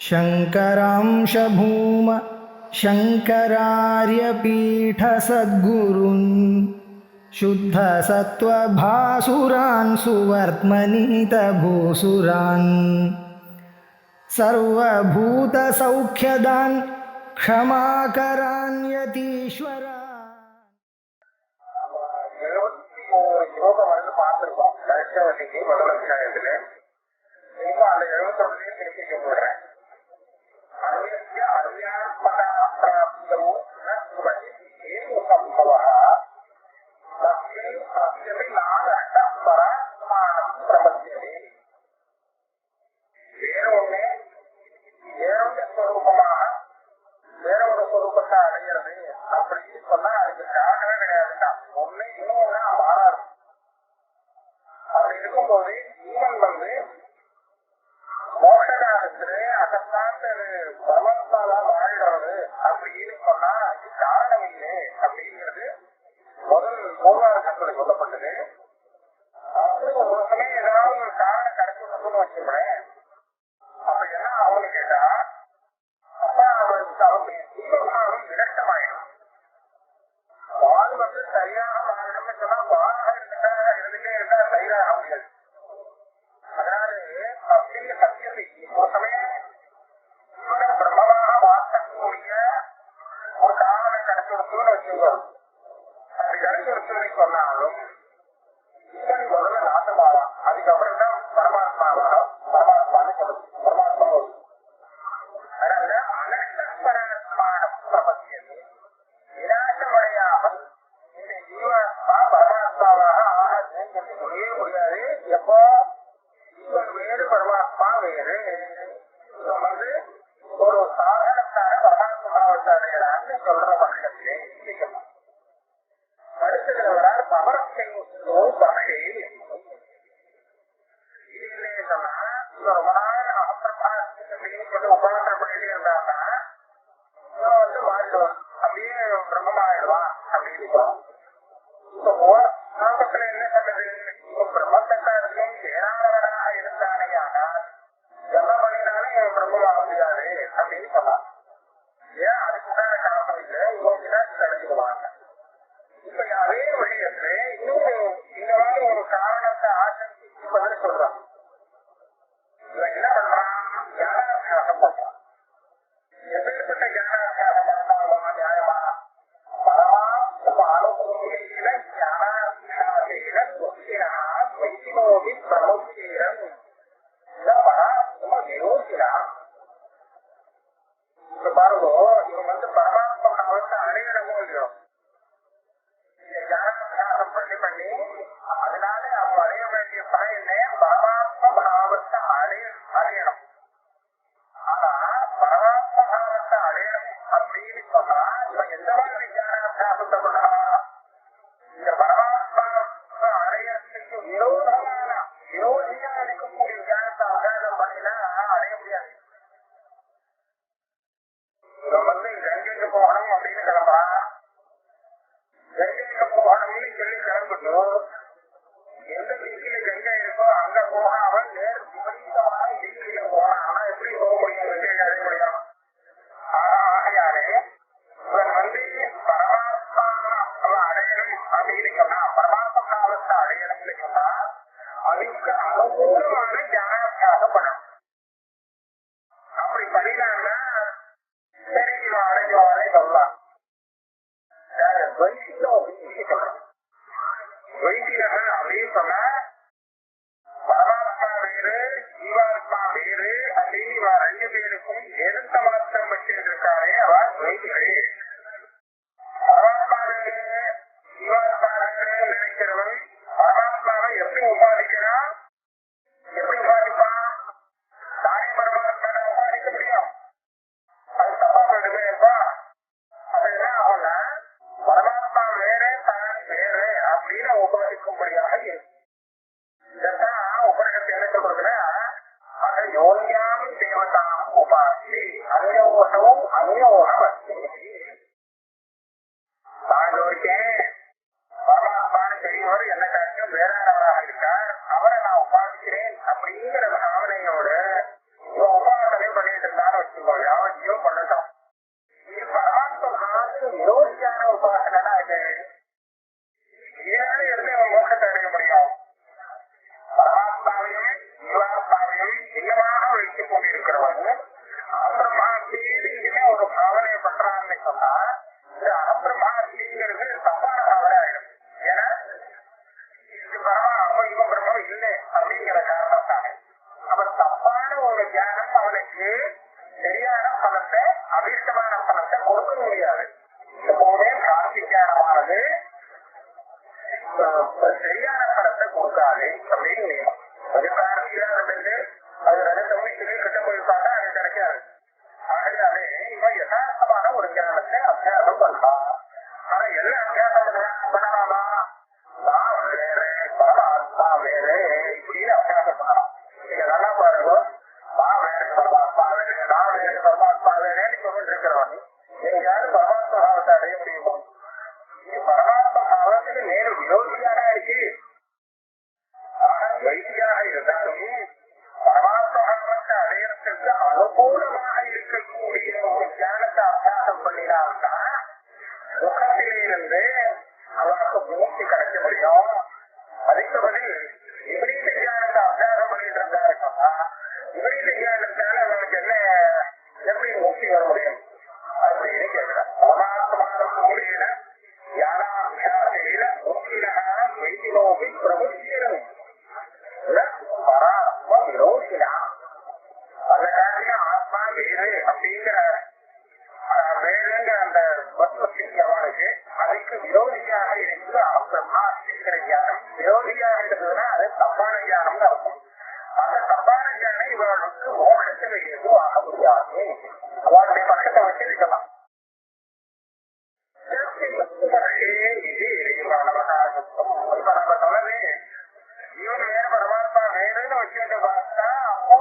शङ्करांश भूम शङ्करार्यपीठसद्गुरून् शुद्धसत्त्वभासुरान् सुवर्त्मनीतभूसुरान् सर्वभूतसौख्यदान् क्षमाकरान् यतीश्वरान्. அப்படிங்கிற பாவனையோட உபாசனை பண்ணிட்டு இருந்தாலும் ஐயோ பண்ணட்டும். இது பரமாத்ம பாவத்துக்கு விரோதியான உபாசனா இது. இதனால இருந்து அவன் மோட்சத்தை அடைய முடியும். பரமாத்மாவையும் ஜீவாத்மாவையும் சின்னமாக வைத்துக் கொண்டிருக்கிறவன் அபிரமாத்தியுமே ஒரு பாவனையை பண்றான்னு சொன்னா இந்த அபிரமாத்திங்கிறது தப்பான பாவனை ஆயிடும். ஏன்னா இது பரமா அப்ப இவன் பிரம்மம் இல்லை அப்படிங்கிற காரணத்தானே அவன் தப்பான ஒரு ஞானம் அவனுக்கு சரியான பலத்தை அபீஷ்டமான பலத்தை கொடுக்க முடியாது. எப்போதுமே பிரார்த்தி ஞானமானது சரியான பலத்தை கொடுக்காது அப்படின்னு நியமம். அது பிரார்த்தியானது அது ரெண்டு கிட்ட போய் பார்த்தா அது கிடைக்காது. ஆகையாலே இவன் யதார்த்தமான ஒரு ஞானத்தை அபியாசம் பண்ணலாம். ஆனா என்ன அபியாசம் பண்ணலாமா? நான் வேற பரமாத்மா வேற இப்படின்னு அபியாசம் பண்ணலாம். நீங்க நல்லா பாருங்க, நான் வேற பரமாத்மா வேற நான் வேற பரமாத்மா வேறேன்னு சொல்லிட்டு இருக்கிறவன் எங்கேயாவது பரமாத்மா பாவத்தை அடைய முடியுமோ? இது பரமாத்மா பாவத்துக்கு நேரு விரோதியாக இருக்கு. வைத்தியாக இருந்தாலும் பரமாத்மா பாவத்தை அடையறதுக்கு அனுகூலமாக இருக்கக்கூடிய ஒரு ஞானத்தை அபியாசம் பண்ணினால்தான் முகத்திலிருந்து அவனுக்கு மூச்சு கிடைக்க முடியும். அதுக்கு பதில் விபரீத ஞானத்தை அபியாசம் பண்ணிட்டு இருந்தாரு சொன்னா விபரீத ஞானத்தால அவனுக்கு என்ன எப்படி மூச்சு வர முடியும் அப்படின்னு கேட்கிறான். பரமாத்மாவுடைய ஞானாபியாசையில முக்கியமாக வைத்தினோபி பிரபுத்தியரும் பராத்மா விரோதினா அந்த காட்டில ஆத்மா வேறு அப்படிங்கிற வேறுங்கிற அந்த பத்மசிங்க அவனுக்கு அதுக்கு விரோதியாக இருந்து பிரம்மாசிங்கிற ஞானம் விரோதியாக இருந்ததுன்னா அது தப்பான ஞானம் இருக்கும். அந்த தப்பான ஞானம் இவர்களுக்கு மோட்சத்துல எதுவும் ஆக முடியாது. அவருடைய பக்கத்தை வச்சிருக்கலாம். இப்ப நம்ம சொன்னது இவன் வேற பரமாத்மா வேறுன்னு வச்சுட்டு பார்த்தா அப்போ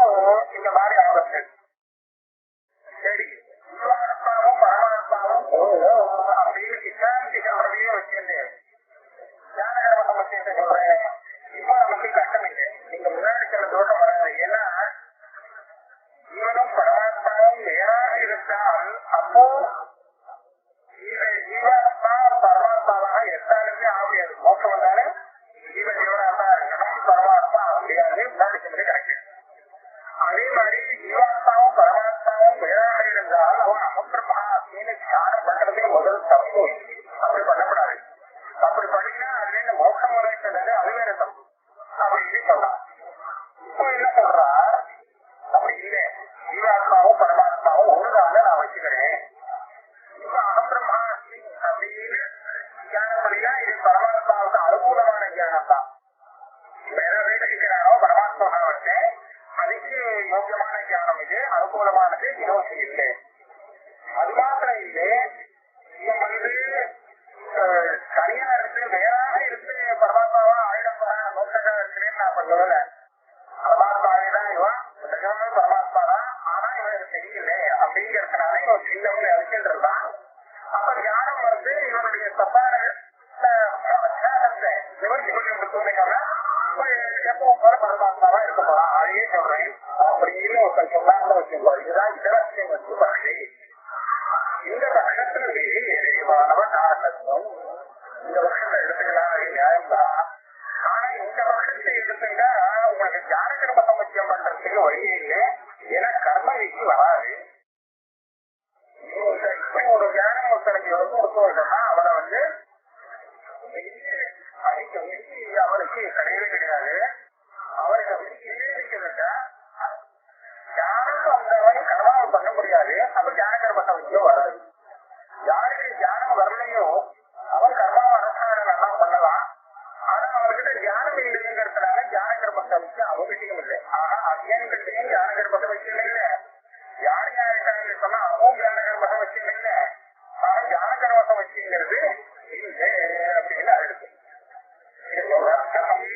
இந்த மாதிரி ஆபத்து. சரி, ஜீவாத்மாவும் பரமாத்மாவும் அப்படின்னு சித்தாந்தி சொல்றதையும் வச்சிருந்து ஞானகரம சமஸ்யத்தை சொல்றேன். இப்ப நமக்கு கஷ்டம் இல்லை. நீங்க முன்னாடி சில தோட்டம் வராது. ஏன்னா ஜீவனும் பரமாத்மாவும் வேறாக இருந்தால் அப்போ ஜீவாத்மா பரமாத்மாவாக எத்தாலுமே ஆக முடியாது. மோட்சம் வந்தாலும் ஜீவன் ஜீவனாத்மா இருக்கணும், பரமாத்மா ஆக முடியாது. முன்னாடி சொன்னது கரெக்ட். அதே மாதிரி ஜீவாத்மாவும் பரமாத்மாவும் வேறாக இருந்தால் அவன் அமுத்திரமா அப்படின்னு தியானம் பண்றதே முதல் தப்பு. அப்படி பண்ணக்கூடாது. அப்படி பண்ணினா அதுல இந்த மோட்சம் முறை சொன்னது அது வேற தப்பு அப்படின்னு சொன்னான். இப்போ என்ன சொல்றா? அப்படி இல்லை, ஜீவாத்மாவும் பரமாத்மாவும் ஒண்ணுதான் நான் வச்சுக்கிறேன். இப்ப அகம்பிரம்மா அப்படின்னு ஞானப்படியா இது பரமாத்மாவுக்கு அனுகூலமான ஞானம் தான். வேற வேண்டிக்கிறானோ பரமாத்மா வந்து அதுக்கு யோக்கியமான ஞானம் இது, அனுகூலமானது விரோதி இல்லை. அது மாத்திரம் இல்லை, இவன் வந்து தனியா இருந்து வேறாக இருந்து பரமாத்மாவா ஆயிடம் நோக்கா இருக்கிறேன்னு நான் சொல்லல. பரமாத்மாவே தான் இவன், நிஜமே பரமாத்மா தான். ஆனா இவனுக்கு தெரியல அப்படிங்கிறதுனால இவன் சின்னவனை அழிக்கின்றான். அப்ப ஞானம் வந்து இவனுடைய தப்பான நிவர்த்தி பண்ணி கொடுத்தோம்னா எப்பவும் போல பரமாத்மாவா இருக்க போறான். அதையே சொல்றேன் அப்படின்னு ஒருத்தன் சொன்னாங்க வச்சுக்கோம். இதுதான் இதரத்தை வந்து பக்தி. இந்த பட்சத்துல விரிவானவன் நாடகம். இந்த பட்சத்தை எடுத்துக்கலாம், அது நியாயம்தான். ஆனா இந்த பட்சத்தை எடுத்துட்டா உங்களுக்கு ஞான கர்ம சமுச்சயம் பண்றதுக்கு வழியே இல்லை. ஏன்னா கர்ம விதி வராது. இப்படி ஒரு ஞானம் ஒருத்தனுக்கு கொடுத்தோம்னா அவனை வந்து அவனுக்கு கிடையவே கிடையாது. அவருக்கு விதிக்கிறதா ஞானம் வந்தவன் கர்மாவை பண்ண முடியாது. அப்ப ஞான கர்ம சமுச்சயம் வராது. யாருக்கு ஞானம் வரலையோ அவன் கர்மாவை அனுஷ்டானம் நல்லா பண்ணலாம். ஆனா அவர்கிட்ட ஞானம் இல்லைங்கிறதுனால ஞான கர்ம சமுச்சயம் அவசியம் இல்லை. ஆனா அஜ்ஞானிகள்டையும் ஞான கர்ம சமுச்சயம் இல்லை. யார் யாருக்காங்க சொன்னா அவன் ஞான கர்ம சமுச்சயம் இல்லை. ஆனா ஞான கர்ம சமுச்சயங்கிறது இல்லை அப்படின்னு அழுது கர்மணி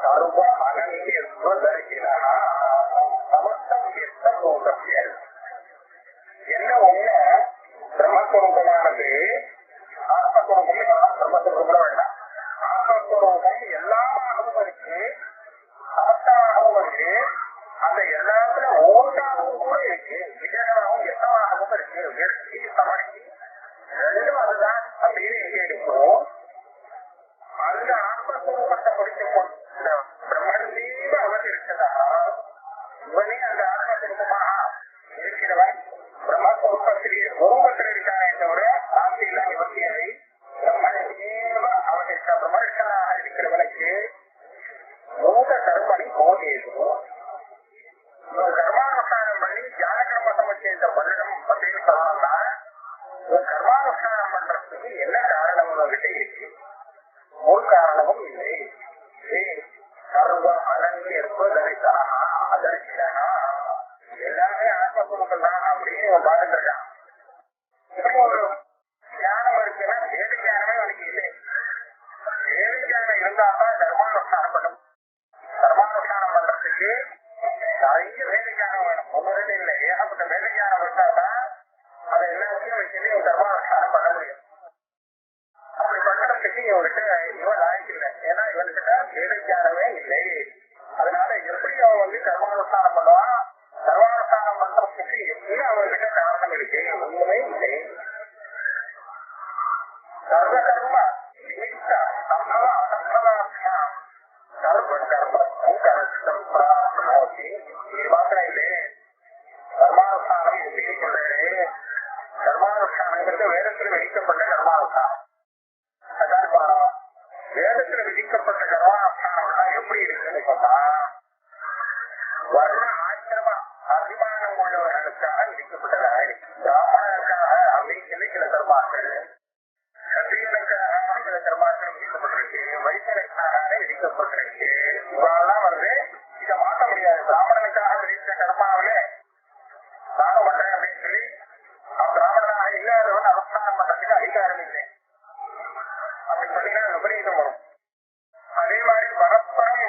சர்வ அனன்யஸ்வதர்கினா சமஸ்தம் என்ன ஒண்ணு பிரம்மஸ்வரூபமானது ஆத்மஸ்வரூபம் கூட வேண்டாம். ஆத்மஸ்வரூபம் எல்லாமாகவும் இருக்கு, சமஸ்தமாகவும் இருக்கு, அந்த எல்லாத்துல ஒவ்வொன்றாகவும் கூட இருக்கு, விஜயமாகவும் எத்தமாகவும் இருக்கு. வெற்றி சமர்த்தி ரெண்டும் அதுதான் அப்படின்னு எங்க இருக்கும். அந்த ஆத்மஸ்வரூபத்தை பிடித்துக் கொண்ட பிரம்மதீப அவன் இருக்கிறதா, இவனே அந்த ஆத்மஸ்வரூபமாக இருக்கிறவன் பிரம்மஸ்வரூபத்திலேயே ரூபத்தில் இருக்கானே தவிர ஆசை இல்லாமல் பற்றியதை பிரம்மதீப அவன் இருக்க பிரம்மனிஷ்டனாக இருக்கிறவனுக்கு மூத கர்மணி போதேதும் கர்மானுஷ்டானம் பண்ணி தியான கர்ம சமச்சேத பண்ணணும் அப்படின்னு சொல்லணும்னா கர்மானுஷ்டானம் பண்றதுக்கு என்ன காரணம் உங்ககிட்ட இருக்கு? ஒரு காரணமும் இல்லை. சர்வ அனன்யர்வ தரிசனா அதர்சினா எல்லாமே ஆத்மஸ்வரூபம் தான் அப்படின்னு இவன் பாத்துட்டு இருக்கான். இப்படி ஒரு தியானம் இருக்குன்னா வேத தியானமே அவனுக்கு இல்லை. வேத தியானம் இருந்தா தான் கர்மானுஷ்டானம் பண்ணும். கர்மானுஷ்டானம் பண்றதுக்கு நிறைய வேத தியானம் வேணும். ஒன்னு ரெண்டு இல்லை, ஏகப்பட்ட வேத தியானம் இருந்தாதான் அதை எல்லாத்தையும் வச்சு ஒரு கர்மானுஷ்டானம் பண்ண முடியும். அப்படி பண்றதுக்கு இவன்கிட்ட இவன் லாய்க்கு இல்லை. ஏன்னா இவன்கிட்ட வேத தியானமே இல்லை. அதனால எப்படி அவன் கர்மானுஷ்டானம் பண்ணுவான்? கர்மானுஷ்டானம் பண்றதுக்கு எப்படி அவன்கிட்ட காரணம் இருக்கு? ஒண்ணுமே இல்லை. சர்வ கர்ம நிமித்த சம்பவ அசம்பவாத்மா சர்வ கர்ம கரஸ்தம் பிராப்னோதி. இது மாத்திரம் இல்லை, கர்மானுஷ்டானம் எப்படி சொல்றாரு? கர்மானுஷ்டானங்கிறது வேதத்தில் விதிக்கப்பட்ட கர்மானுஷ்டானம். அதான் வேதத்தில் விதிக்கப்பட்ட கர்மானுஷ்டானம் எப்படி இருக்குன்னு சொன்னா வர்ண ஆசிரம அபிமானம் உள்ளவர்களுக்காக விதிக்கப்பட்டதாக இருக்கு. பிராமணனுக்காக அப்படின்னு சொல்லி சில கர்மாக்கள், சத்திரியனுக்காக சில கர்மாக்கள் விதிக்கப்பட்டிருக்கு, வைத்தியனுக்காக விதிக்கப்பட்டிருக்கு. இவெல்லாம் இதை மாற்ற முடியாது. பிராமணனுக்காக விதித்த கர்மாவிலே நாங்க பண்றேன் அப்படின்னு சொல்லி பிராமணனாக இல்லாதவன் அனுஷ்டானம் பண்றதுக்கு அதிகாரம் இல்லை. அப்படி பண்ணீங்கன்னா விபரீதம் வரும். அதே மாதிரி பரஸ்பரம்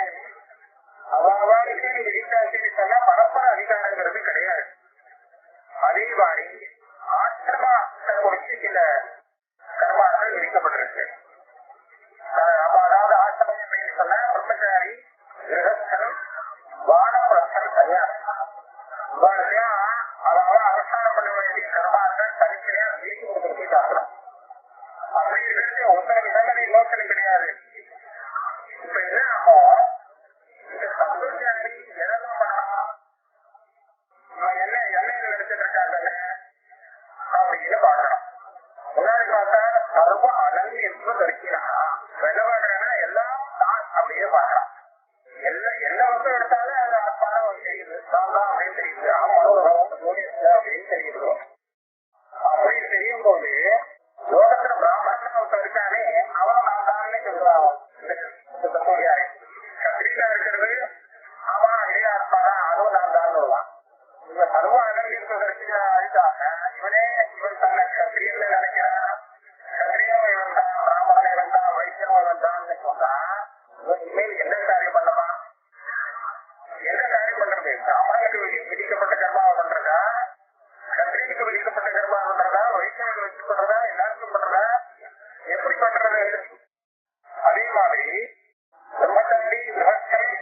அவாவாளுக்கு விதித்தாச்சு சொன்னா பரஸ்பர அதிகாரங்கிறது கிடையாது. அதே மாதிரி ஆசிரமத்தை குறித்து சில கர்மாக்கள் விதிக்கப்பட்டிருக்கு. அதாவது ஆசிரமம் அப்படின்னு சொன்னா பிரம்மச்சாரி, கிரகஸ்தன், வானப்பிரஸ்தன், சன்னியாசி இவர்களுக்கெல்லாம் அதாவது அனுஷ்டானம் பண்ண வேண்டிய கர்மாக்கள் தனித்தனியா வீட்டு கொடுத்துட்டு சாப்பிடலாம். அப்படி இருக்கிறது ஒன்றரை நிபந்தனை நோக்கம் கிடையாது. இப்ப என்ன ஆகும்? இந்த சம்பூர்ணி எதெல்லாம் பண்ணலாம்? எண்ணெயில எடுத்துட்டு இருக்காங்க அப்படின்னு பாக்கணும். முன்னாடி பார்த்தா சர்வ அனல் என்று தரிக்கிறா விலவனா எல்லாம் தான் அப்படியே பாக்கலாம். என்ன வந்து எடுத்தாலும் அது பணம் தெரியுது, தான் அப்படின்னு தெரியுது, அப்படின்னு தெரியுது. அப்படி தெரியும் போது லோகத்துல பிராமணன் ஒருத்தர் இருக்கானே அவன் நான் தான் சொல்றான். கத்திரிக்கா இருக்கிறது அவன் இதே ஆத்மாதான், அதுவும் நான் தான் சொல்லுவான். இவன் சர்வ அனல்கிறதுக்காக இவன் தன்னை கத்திரியன்னு நினைக்கிறான். கத்திரியன் இவன் தான், பிராமணன் இவன் தான், வைத்தியம் இவன் தான் சொன்னா இவன் இனிமேல் என்ன காரியம் பண்ணலாம்? என்ன காரியம் பண்றது? பிராமணனுக்கு விதிக்கப்பட்ட கர்மாவை பண்றதா, கத்திரிக்கு விதிக்கப்பட்ட கர்மா பண்றதா, வைத்தியம் பண்றதா, எல்லாருக்கும் பண்றதா, எப்படி பண்றது? அதே மாதிரி பிரம்மச்சாரி, கிரகஸ்தன்,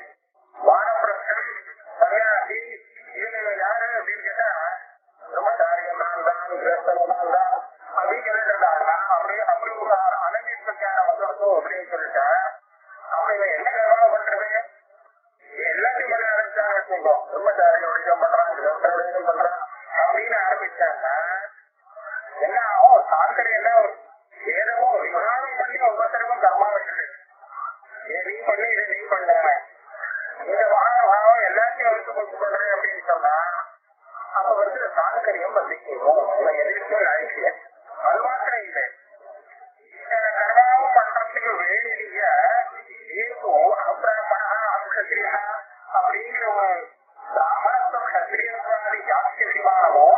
வானப்பிரஸ்தன், சன்னியாசி இவங்க யாரு அப்படின்னு கேட்டா பிரம்மச்சாரியம் நான் தான், கிரகஸ்தன் நான் தான் அப்படின்னு கேட்டாங்க. அப்படி ஒரு அனங்கிருக்கான வந்துடும் அப்படின்னு சொல்லிட்டேன். அப்படி இவன் என்ன கர்மா பண்றது? எல்லாத்தையும் பண்ண ஆரம்பிச்சாங்க வச்சுக்கோம். பிரம்மச்சாரியோட பண்றான், கிரகஸ்தரோட பண்றான் அப்படின்னு ஆரம்பிச்சாங்க. என்ன ஆகும்? சாக்கடை என்ன ஏதோ விவாதம் பண்ணி ஒவ்வொருத்தருக்கும் கர்மா வச்சுட்டு நீ பண்ணி இதை நீ பண்ண இந்த பாவம் எல்லாத்தையும் எடுத்து கொண்டு பண்றேன் அப்படின்னு சொன்னா அப்ப வந்து சாக்கடையும் வந்திக்கணும். இவன் எதிர்க்கும் ஆயிடுச்சு. அது மாத்திரம் இல்லை, கர்மாவும் பண்றதுக்கு வேண்டிய ஏதும் அபிப்பிராயப்படா அக்ஷத்திரியா அப்படிங்கிற ஒரு பிராமணத்துவ கத்திரியவாதி ஜாஸ்தியமானவோ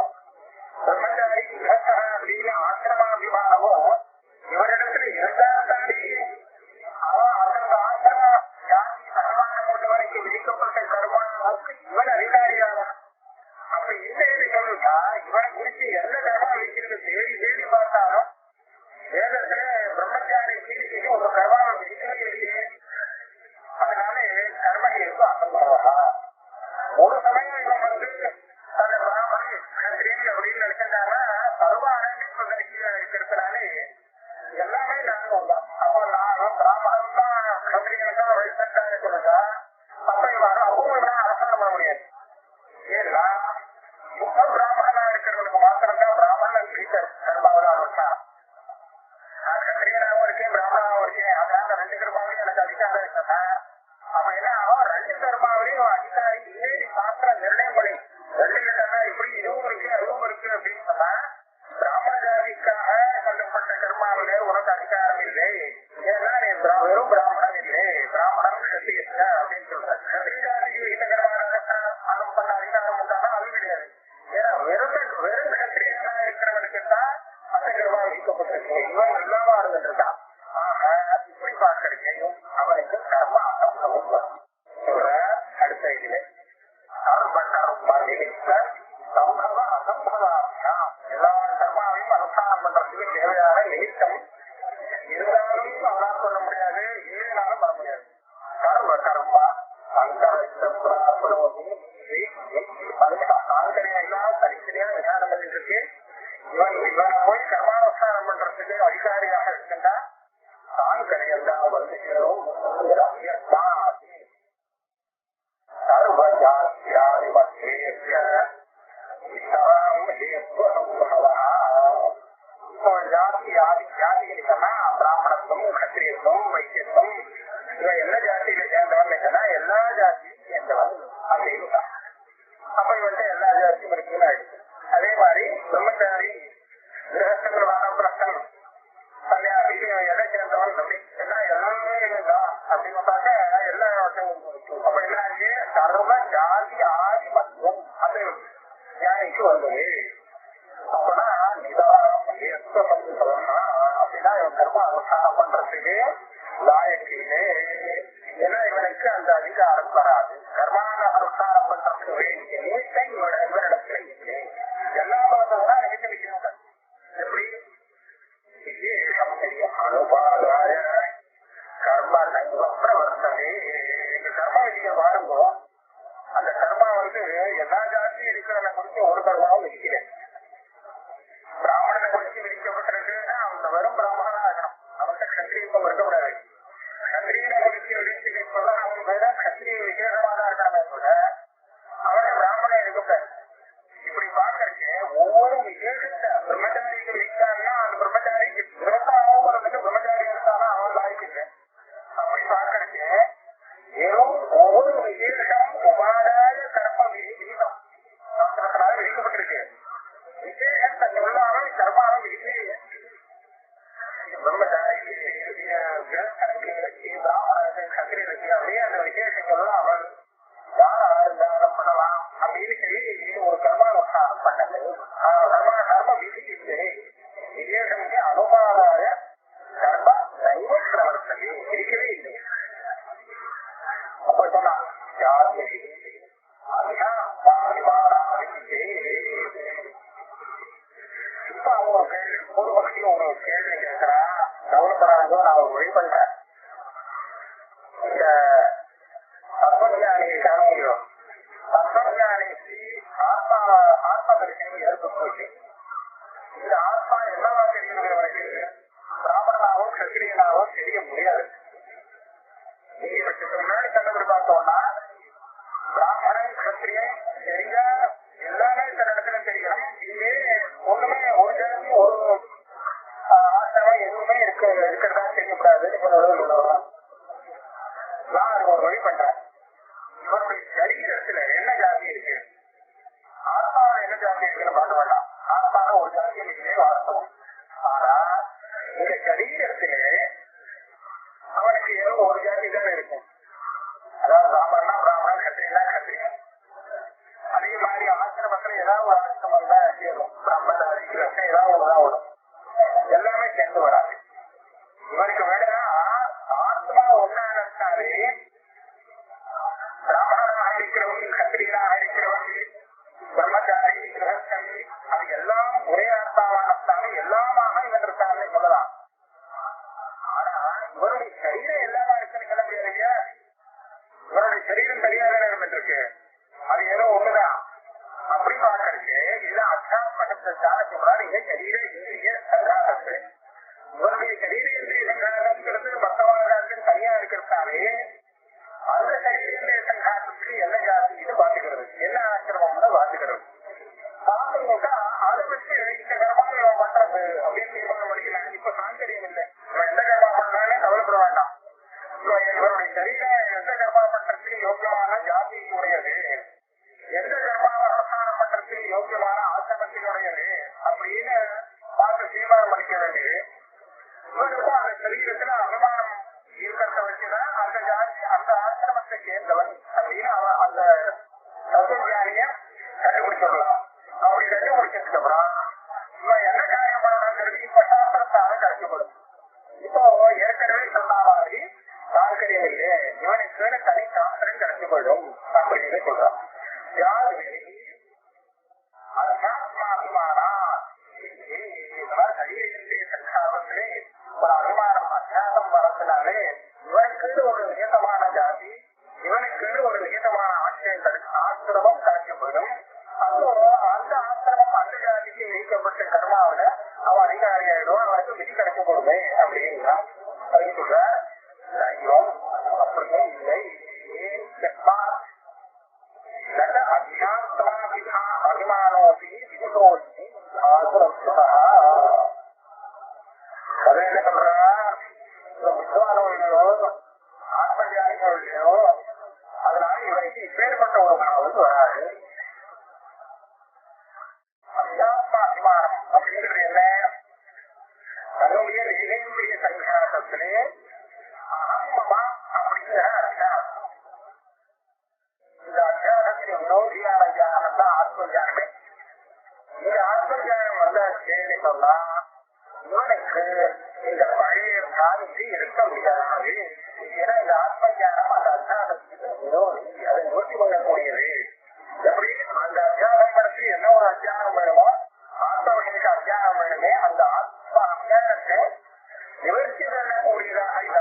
பிரம்மச்சாரி கிரகஸ்தா அப்படின்னு ஆசிரமாபிமானவோ இவரிடத்துல இருந்தா தாண்டி அந்த ஆசிரம ஜாதி சன்மானம் உள்ளவனுக்கு விதிக்கப்பட்ட கர்மாவுக்கு இவன் அதிகாரியாகும். அப்ப இந்த இதுகள்னா இவனை குறித்து எந்த கர்மா விதிக்கிறது தேடி தேடி பார்த்தாலும் மீதிக்கு ஒரு கர்மாவை விதிக்கவே இல்லையே. அதனால கர்மங்களுக்கு அசம்பவா. ஒரு சமயம் இவன் வந்து தன்னை பிராமணன் கத்திரியன் அப்படின்னு நினைச்சிருந்தாங்கன்னா சர்வ அரண்யத்துல இருக்கிறதுனாலே எல்லாமே நானும் தான். அப்போ நானும் பிராமணன் தான் கத்திரியனுக்கா வயசாக சொல்லுதா. அப்ப இவன் அவங்க அரசாங்கம் பண்ண முடியாது. ஏன்னா இப்ப பிராமணனா இருக்கிறவனுக்கு மாத்திரம்தான் பிராமணன் பிடித்த கர்மாவதான் அனுஷ்டானம். நான் கத்திரியனாவும் இருக்கேன் பிராமணாவும் இருக்கேன். அதனால ரெண்டு கர்மாவிலையும் எனக்கு அதிகாரம் இருக்குன்னா அப்ப என்ன ஆகும், ரெண்டு கர்மாவிலையும் அதிகாரி ஏறி சாஸ்திரம் நிர்ணயம் பண்ணி ரெண்டு கேட்டா இப்படி இதுவும் இருக்கு அதுவும் இருக்கு அப்படின்னு சொன்னா பிராமண ஜாதிக்காக சொல்லப்பட்ட கர்மாவில உனக்கு அதிகாரம் இல்லை. ஏன்னா நீ வெறும் பிராமணன் இல்லை, பிராமணன் கத்திரிக்கா அப்படின்னு சொல்ற. கத்திரிக்காரிக்கு இந்த கர்மானம் பண்ண அதிகாரம் உண்டானா அது கிடையாது. ஏன்னா வெறும் கத்திரிக்கா இருக்கிறவனுக்கு தான் அந்த கர்மா விதிக்கப்பட்டிருக்கு. இவன் இல்லாம இருந்துருக்கான். ஆக இப்படி பார்க்கறீங்க அவனுக்கு கர்ம அசம்பவம் சொல்ற. அடுத்த இதுல சம்பவ அசம்பவாபியாம் எல்லா கர்மாவையும் அனுஷ்டானம் பண்றதுக்கு தேவையான நிமித்தம் இருந்தாலும் அவனால் சொல்ல முடியாது, இல்லைனாலும் பண்ண முடியாது. கர்ம கர்மா சாங்கரியம் எல்லாம் தனித்தனியா விசாரம் பண்ணிட்டு இருக்கு. இவனை போய் கர்மானுஷ்டானம் பண்றதுக்கு அதிகாரியாக இருக்குன்னா சாங்கரியம் தான் வந்து சேரும். பிராமணத்துவம் கத்திரியத்துவம் வைத்தியத்துவம் இவன் என்ன ஜாதியில சேர்ந்தவன் எல்லா ஜாதியும் சேர்ந்தவன் அப்படின்னு. அப்ப இவன்ட்ட எல்லா ஜாதியும் இருக்குன்னு ஆயிடுச்சு. அதே மாதிரி பிரம்மச்சாரி கிரகஸ்தங்கள் வானப்பிரஸ்தன் சன்னியாசி எதை சேர்ந்தவன் அப்படி எல்லாமே இதுதான் அப்படின்னு பார்த்தாக்க எல்லா. அப்ப என்ன ஆச்சு, சர்வ ஜாதி ஆதி மத்துவம் அந்த ஞானிக்கு வந்தது. அப்பனா அப்படின்னா இவன் கர்ம அனுஷ்டானம் பண்றதுக்கு லாயக்கில்லை. ஏன்னா இவனுக்கு அந்த அதிகாரம் வராது. கர்மான அனுஷ்டானம் பண்றதுக்கு வேண்டிய நிமிஷம் இவனிடத்துல இல்லை. எல்லா மதமும் நிமித்த வைக்கணும். எப்படி அனுபாதாய கர்ம நைவப்பிரவர்த்தனை. கர்ம விதியை பாருங்க. அந்த கர்மா வந்து எல்லா ஜாதியும் இருக்கிறத குறித்து ஒரு கர்மாவும் விதிக்கல. பிராமணனை குறித்து விதிக்கப்பட்டிருக்குன்னா அவங்க வெறும் பிராமணனா இருக்கணும். அவன்கிட்ட கத்திரிக்கம் இருக்கக்கூடாது. கத்திரியை குறித்து விதிச்சிருப்பதான் அவங்க வேற கத்திரி விசேஷமாக இருக்கணுமே கூட அவனை பிராமணன் இருக்கக்கூடாது. இப்படி பார்க்கறதுக்கு ஒவ்வொரு விசேஷத்தை பிரம்மச்சாரிக்கு விதிச்சான்னா அந்த பிரம்மச்சாரிக்கு விவசாயம் பிரம்மச்சாரி இருந்தாலும் அவன் லாய்க்கு. அப்படி பார்க்கறதுக்கு வெறும் ஒவ்வொரு விசேஷம் உபாதாய கர்ம விதிதான் சாஸ்திரத்தினால விதிக்கப்பட்டிருக்கு. விசேஷத்தை சொல்லாமல் கர்மாவை விதிக்கலையே. பிரம்மச்சாரிக்கு பிராமணனுக்கு கத்திரிக்கு அப்படியே அந்த விசேஷம் சொல்லாமல் யாரா இருந்தாலும் பண்ணலாம் அப்படின்னு சொல்லி ஒரு கர்மானுஷ்டானம் பண்ணது. கர்ம விதிக்கு விசேஷம் அனுபாதாய கர்ம நைவ பிரவர்த்தனை இருக்கவே இல்லை. அப்ப சொன்னா இப்ப அவங்க ஒரு பக்தியும் ஒரு கேள்வி கேட்கிறான். கவலைப்படாதோ நான் மொழி பண்றேன். இந்த தத்துவஞானியை காண முடியும். தத்துவஞானிக்கு ஆத்ம தரிசனம் ஏற்பட்டு இந்த ஆத்மா என்னவா தெரியுங்கிறவனுக்கு பிராமணனாவோ கத்திரியனாவோ தெரிய முடியாது. முன்னாடி கண்டபடி பார்த்தோம்னா பிராமணன் கத்திரியன் சரியா எல்லாமே தன்னிடத்துல தெரியணும். இங்கே ஒண்ணுமே ஒரு ஜாதி ஒரு ஆசிரமம் எதுவுமே இருக்கிறதா தெரியக்கூடாது. நான் அது ஒரு வழி பண்றேன். இவருடைய சரீரத்துல என்ன ஜாதி இருக்கு, ஆத்மாவில என்ன ஜாதி இருக்குன்னு பார்க்க வேண்டாம். ஆத்மாவில ஒரு ஜாதி இல்லையே வாஸ்தவம். ஆனா இந்த சரீரத்திலே அவனுக்கு ஏதோ ஒரு ஜாதி தான் இருக்கும். அதாவது பிராமணனா பிராமணன், கத்திரினா கத்திரின். அதே மாதிரி ஆசிரமத்துல ஏதாவது ஒரு ஆசிரமம் தான் சேரும். பிரம்மச்சாரி ஏதாவது ஒண்ணுதான் வரும். எல்லாமே சேர்ந்து வராது. இவருக்கு வேணும்னா ஆத்மா ஒன்னா இருந்தாலே பிராமணனாக இருக்கிறவங்க, கத்திரிகளாக இருக்கிறவங்க, பிரம்மச்சாரி கிரகஸ்தன் அது எல்லாம் ஒரே ஆத்மாவானத்தாலே எல்லாமாக இவன் இருக்கான்னு சொல்லலாம். ஆனா இங்க சரீர இந்திரிய சங்காரத்து. இவருடைய சரீரேந்திரிய சங்காரங்கிறது மற்றவர்களுக்கு தனியா இருக்கிறதுனாலே அந்த சரீரேந்திரிய சங்காரத்துக்கு என்ன ஜாதின்னு பாத்துக்கிறது, என்ன ஆசிரமம்னு பாத்துக்கிறது. பார்த்தீங்கன்னாக்கா அதை வச்சு இந்த கர்மாவை பண்றது அப்படின்னு தீர்மானம் பண்ணிக்கலாம். இப்ப சாங்கரியம் இல்லை, எந்த கர்மா பண்ணாலே கவலைப்பட வேண்டாம். இவருடைய சரீரம் எந்த கர்மா பண்றதுக்கு யோக்கியமான ஜாதி உடையது, எந்த கர்மாவை அனுஷ்டானம் பண்றதுக்கு யோக்கியமான ஆசிரமத்தினுடையது அப்படின்னு பார்த்து தீர்மானம் பண்ணிக்க வேண்டியது. இவருக்கும் அந்த சரீரத்துல அபிமானம் இருக்கிறத வச்சுதான் அந்த ஜாதி அந்த ஆசிரமத்தை சேர்ந்தவன் அப்படின்னு அவன் அந்த தத்துவஞானிய கண்டுபிடிச்சிடலாம். அப்படி கண்டுபிடிச்சதுக்கு அப்புறம் இவன் என்ன காரியம் பண்ணாங்கிறது இப்ப சாஸ்திரத்தால கழிக்கப்படும். இப்போ ஏற்கனவே சொன்ன மாதிரி சாங்கரியம் இல்லை, இவனுக்கு தனி சாஸ்திரம் கிடைக்கப்படும் அப்படின்னு சொல்றான். யாரு அத்தியாத்மாபிமானா சரீரத்திலே சங்காரத்திலே ஒரு அபிமானம் அத்தியாசம் வரத்தினாலே இவனுக்கு ஒரு நியதமான ஜாதி, இவனுக்கு ஒரு நியதமான ஆசிரமம் கிடைக்கப்படும். அப்போ அந்த ஆசிரமம் அந்த ஜாதிக்கு விதிக்கப்பட்ட கர்மாவில அவன் அதிகாரி ஆயிடும், அவனுக்கு விதி கிடைக்கப்படுமே அப்படின்னா சொல்ற தெய்வம் அப்படியே இல்லை. அபிமானோபி விதிதோஷி அதை என்ன சொல்ற வித்வானோ ஆத்மஜானிகளோ அதனால இவருக்கு இப்பேற்பட்ட ஒரு மனது வராது. அத்தியாத்ம அபிமானம் அப்படிங்கிறது என்ன? தன்னுடைய தேகேந்திரிய சங்காரத்திலே ஆத்மமா அப்படிங்கிற அத்தியானம். இந்த அத்தியானத்தின் விரோதியான தியானம் தான் ஆத்ம தியானமே. இந்த ஆத்ம தியானம் வந்தாச்சுன்னு சொன்னா இவனுக்கு இந்த பழைய சாந்தி இருக்க முடியாது. ஏன்னா இந்த ஆத்ம தியானம் அந்த அத்தியானத்துக்கு விரோதி, அதை நிவர்த்தி பண்ணக்கூடியது. எப்படி அந்த அத்தியானம் பற்றி என்ன ஒரு அத்தியானம் வேணுமோ ஆத்மவனுக்கு அத்தியானம் வேணுமே, அந்த ஆத்ம அத்தியானத்தை நிவர்த்தி பண்ணக்கூடியதாக இந்த